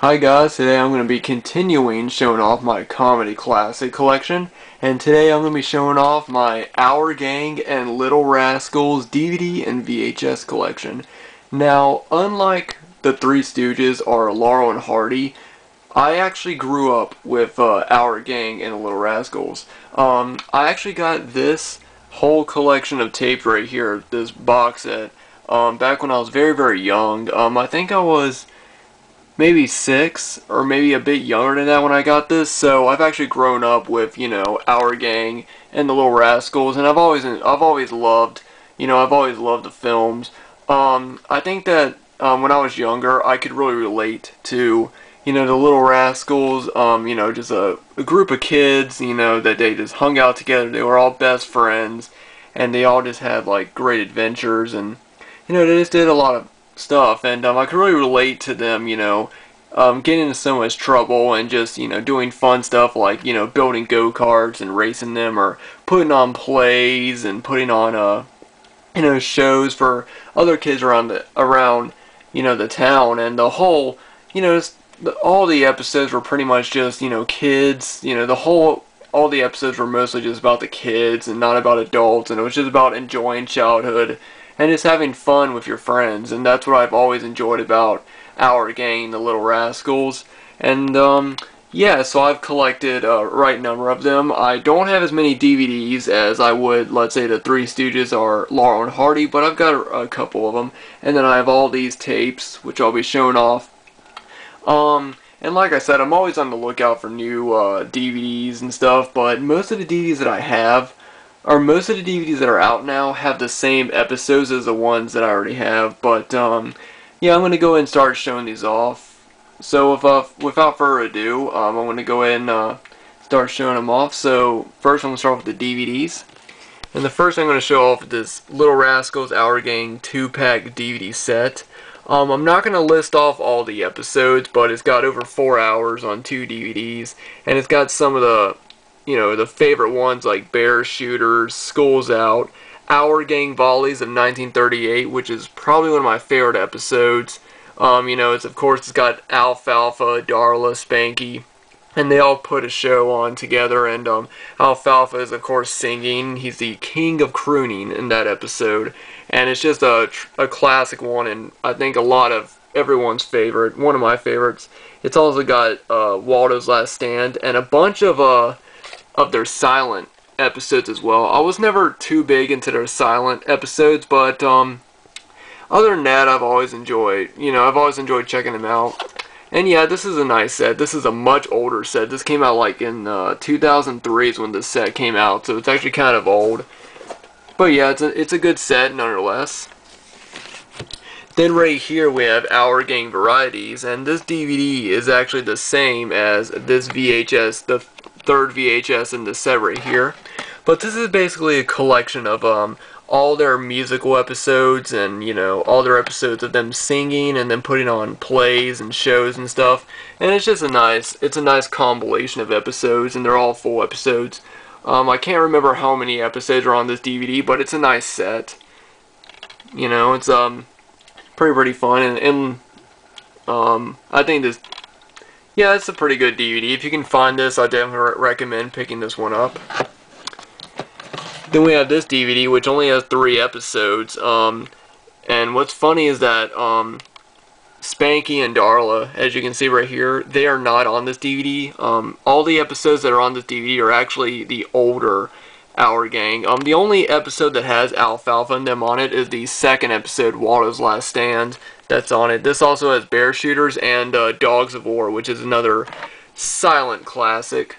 Hi guys, today I'm going to be continuing showing off my comedy classic collection, and today I'm going to be showing off my Our Gang and Little Rascals DVD and VHS collection. Now, unlike the Three Stooges or Laurel and Hardy, I actually grew up with Our Gang and the Little Rascals. I actually got this whole collection of tapes right here, this box set, back when I was very, very young. I think I was maybe 6 or maybe a bit younger than that when I got this, so I've actually grown up with, Our Gang and the Little Rascals, and I've always loved, the films. I think that when I was younger, I could really relate to, the Little Rascals, just a group of kids, that they just hung out together. They were all best friends, and they all just had, like, great adventures, and, they just did a lot of stuff, and I could really relate to them, getting into so much trouble and just, doing fun stuff like, building go-karts and racing them, or putting on plays and putting on, shows for other kids around the town, and the whole, all the episodes were pretty much just, kids, all the episodes were mostly just about the kids and not about adults, and it was just about enjoying childhood and just having fun with your friends, and that's what I've always enjoyed about Our Gang, the Little Rascals. And yeah, so I've collected a right number of them. I don't have as many DVDs as I would, let's say, the Three Stooges or Laurel and Hardy, but I've got a couple of them. And then I have all these tapes, which I'll be showing off. And like I said, I'm always on the lookout for new DVDs and stuff, but most of the DVDs that I have, or most of the DVDs that are out now, have the same episodes as the ones that I already have. But yeah, I'm going to go ahead and start showing these off. So without further ado, I'm going to go ahead and start showing them off. So first I'm going to start with the DVDs. And the first I'm going to show off is this Little Rascals Our Gang 2-pack DVD set. I'm not going to list off all the episodes, but it's got over 4 hours on 2 DVDs. And it's got some of the the favorite ones like Bear Shooters, School's Out, Our Gang Volleys of 1938, which is probably one of my favorite episodes. It's got Alfalfa, Darla, Spanky, and they all put a show on together, and Alfalfa is of course singing. He's the king of crooning in that episode, and it's just a classic one, and I think a lot of everyone's favorite, one of my favorites. It's also got Waldo's Last Stand, and a bunch of their silent episodes as well. I was never too big into their silent episodes, but other than that, I've always enjoyed checking them out. And yeah, this is a nice set. This is a much older set. This came out like in 2003 is when this set came out, so it's actually kind of old. But yeah, it's a good set nonetheless. Then right here we have Our Gang Varieties, and this DVD is actually the same as this VHS, the third VHS in the set right here. But this is basically a collection of all their musical episodes, and all their episodes of them singing and then putting on plays and shows and stuff. And it's just a nice compilation of episodes, and they're all full episodes. I can't remember how many episodes are on this DVD, but it's a nice set. It's pretty fun, and I think this, yeah, it's a pretty good DVD. If you can find this, I definitely recommend picking this one up. Then we have this DVD, which only has 3 episodes, and what's funny is that Spanky and Darla, as you can see right here, they are not on this DVD. All the episodes that are on this DVD are actually the older Our Gang. The only episode that has Alfalfa and them on it is the second episode, Waldo's Last Stand, that's on it. This also has Bear Shooters and Dogs of War, which is another silent classic.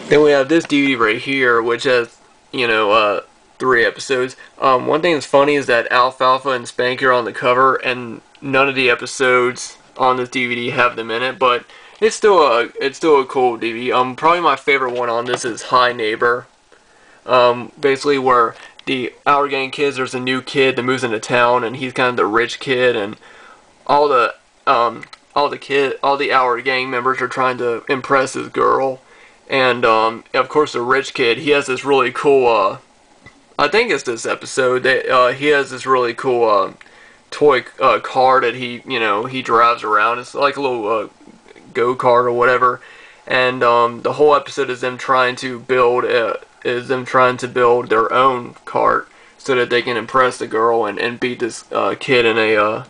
Then we have this DVD right here, which has, 3 episodes. One thing that's funny is that Alfalfa and Spanky are on the cover, and none of the episodes on this DVD have them in it, but it's still a cool DVD. Probably my favorite one on this is Hi Neighbor. Basically where the Our Gang kids, there's a new kid that moves into town, and he's kind of the rich kid, and all the Our Gang members are trying to impress this girl, and of course the rich kid, he has this really cool I think it's this episode that he has this really cool toy car that he drives around. It's like a little go-kart or whatever. And the whole episode is them trying to build their own cart so that they can impress the girl and beat this kid in a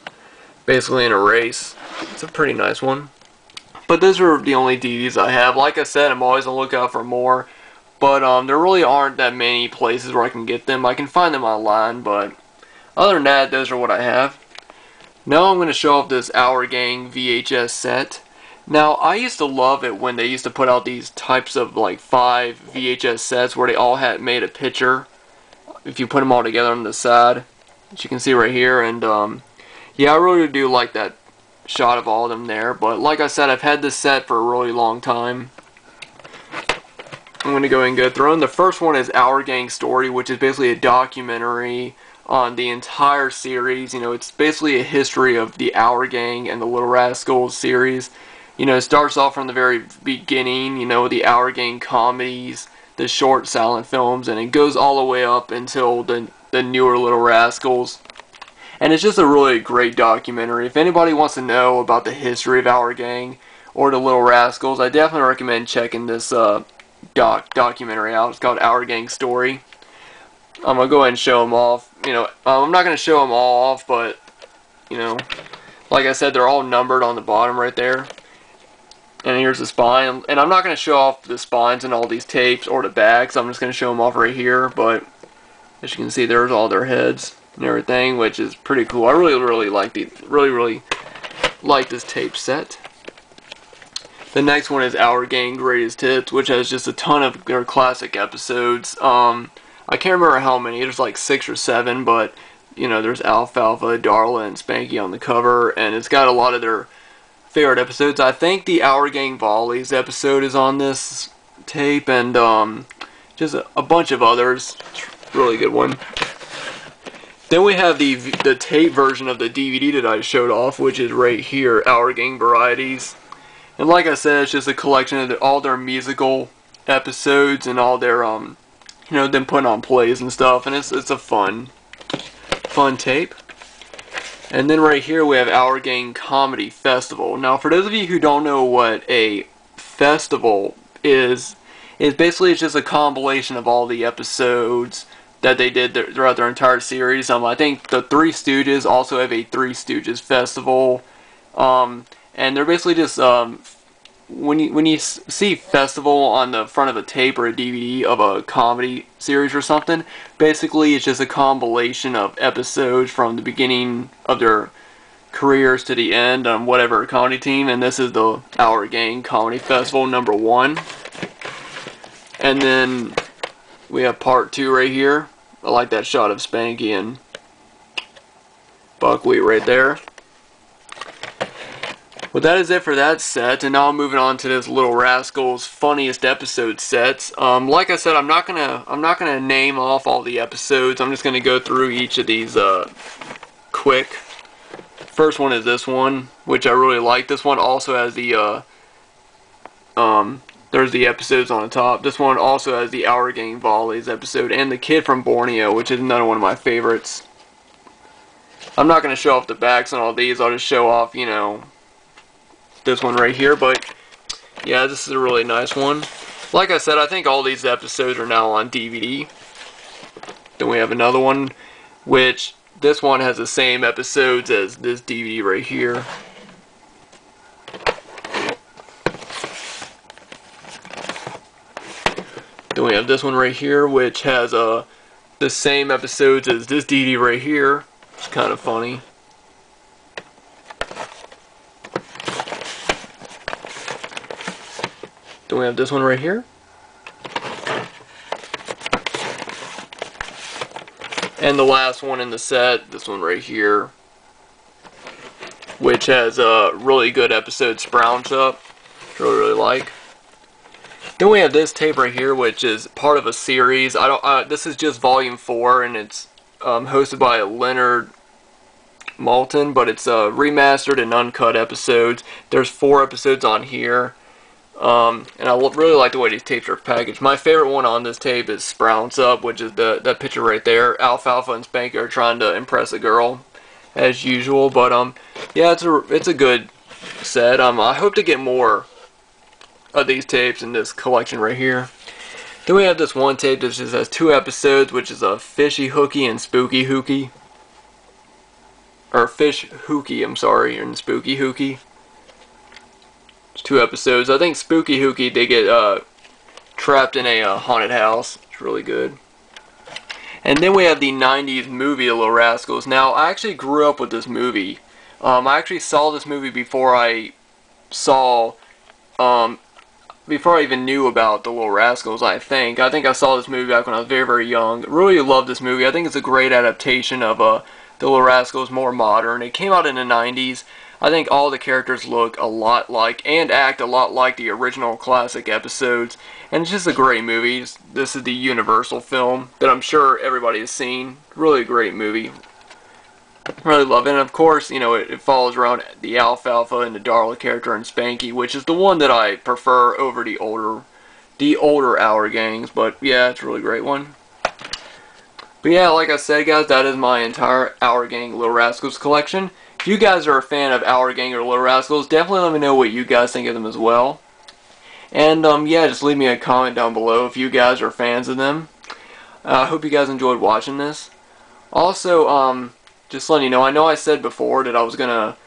basically in a race. It's a pretty nice one. But those are the only DVDs I have. Like I said, I'm always on the lookout for more. But there really aren't that many places where I can get them. I can find them online, but other than that, those are what I have. Now I'm going to show off this Our Gang VHS set. Now, I used to love it when they used to put out these types of like 5 VHS sets where they all had made a picture. If you put them all together on the side, as you can see right here. And yeah, I really do like that shot of all of them there. But like I said, I've had this set for a really long time. I'm going to go ahead and go through them. The first one is Our Gang Story, which is basically a documentary on the entire series. You know, it's basically a history of the Our Gang and the Little Rascals series. You know, it starts off from the very beginning, you know, the Our Gang comedies, the short silent films, and it goes all the way up until the newer Little Rascals. And it's just a really great documentary. If anybody wants to know about the history of Our Gang or the Little Rascals, I definitely recommend checking this documentary out. It's called Our Gang Story. I'm going to go ahead and show them off. You know, I'm not going to show them all off, but, you know, like I said, they're all numbered on the bottom right there. And here's the spine. And I'm not going to show off the spines and all these tapes or the backs. I'm just going to show them off right here. But as you can see, there's all their heads and everything, which is pretty cool. I really like really like this tape set. The next one is Our Gang Greatest Hits, which has just a ton of their classic episodes. I can't remember how many. There's like 6 or 7, but you know, there's Alfalfa, Darla, and Spanky on the cover, and it's got a lot of their favorite episodes. I think the Our Gang Volleys episode is on this tape, and just a bunch of others. Really good one. Then we have the tape version of the DVD that I showed off, which is right here, Our Gang Varieties. And like I said, it's just a collection of all their musical episodes and all their you know, them putting on plays and stuff, and it's a fun tape. And then right here we have Our Gang Comedy Festival. Now, for those of you who don't know what a festival is basically it's just a compilation of all the episodes that they did throughout their entire series. I think the Three Stooges also have a Three Stooges festival, and they're basically just when you see festival on the front of a tape or a DVD of a comedy series or something, basically it's just a compilation of episodes from the beginning of their careers to the end on whatever comedy team, and this is the Our Gang Comedy Festival #1. And then we have part 2 right here. I like that shot of Spanky and Buckwheat right there. Well, that is it for that set, and now I'm moving on to this Little Rascals Funniest Episode sets. Like I said, I'm not gonna name off all the episodes. I'm just gonna go through each of these quick. First one is this one, which I really like. This one also has the there's the episodes on the top. This one also has the Our Gang Volleys episode and the Kid from Borneo, which is another one of my favorites. I'm not gonna show off the backs on all these. I'll just show off, you know, this one right here, but yeah, this is a really nice one. Like I said, I think all these episodes are now on DVD. Then we have another one, which this one has the same episodes as this DVD right here. Then we have this one right here, which has the same episodes as this DVD right here. It's kind of funny. Then we have this one right here. And the last one in the set, this one right here, which has a really good episode, Sprouts Up, which I really like. Then we have this tape right here, which is part of a series. This is just volume 4, and it's hosted by Leonard Maltin, but it's remastered and uncut episodes. There's 4 episodes on here. And I really like the way these tapes are packaged. My favorite one on this tape is Sprouts Up, which is that picture right there. Alfalfa and Spanky are trying to impress a girl. as usual. But yeah, it's a good set. I hope to get more of these tapes in this collection right here. Then we have this one tape that just has 2 episodes, which is a Fishy Hooky and Spooky Hooky. Or Fish Hooky, I'm sorry, and Spooky Hooky. It's 2 episodes. I think Spooky Hooky, they get trapped in a haunted house. It's really good. And then we have the 90s movie Little Rascals. Now, I actually grew up with this movie. I actually saw this movie before I saw, before I even knew about the Little Rascals, I think. I think I saw this movie back when I was very, very young. Really love this movie. I think it's a great adaptation of the Little Rascals, more modern. It came out in the 90s. I think all the characters look a lot like and act a lot like the original classic episodes. And it's just a great movie. This is the Universal film that I'm sure everybody has seen. Really a great movie. Really love it. And of course, you know, it follows around the Alfalfa and the Darla character and Spanky, which is the one that I prefer over the older Our Gangs. But yeah, it's a really great one. But yeah, like I said, guys, that is my entire Our Gang Little Rascals collection. If you guys are a fan of Our Gang or Little Rascals, definitely let me know what you guys think of them as well. And yeah, just leave me a comment down below if you guys are fans of them. I hope you guys enjoyed watching this. Also, just letting you know, I know I said before that I was gonna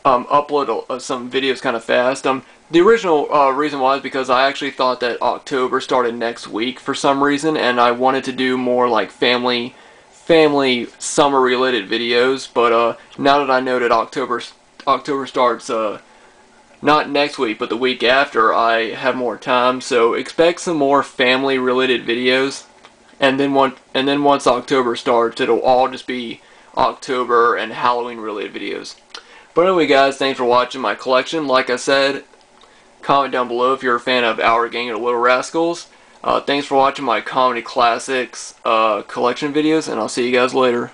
upload some videos kind of fast. The original reason was because I actually thought that October started next week for some reason, and I wanted to do more like family summer related videos. But now that I know that October starts not next week but the week after, I have more time, so expect some more family related videos. And then once October starts, it'll all just be October and Halloween related videos. But anyway, guys, thanks for watching my collection. Like I said, comment down below if you're a fan of Our Gang or Little Rascals. Thanks for watching my Comedy Classics collection videos, and I'll see you guys later.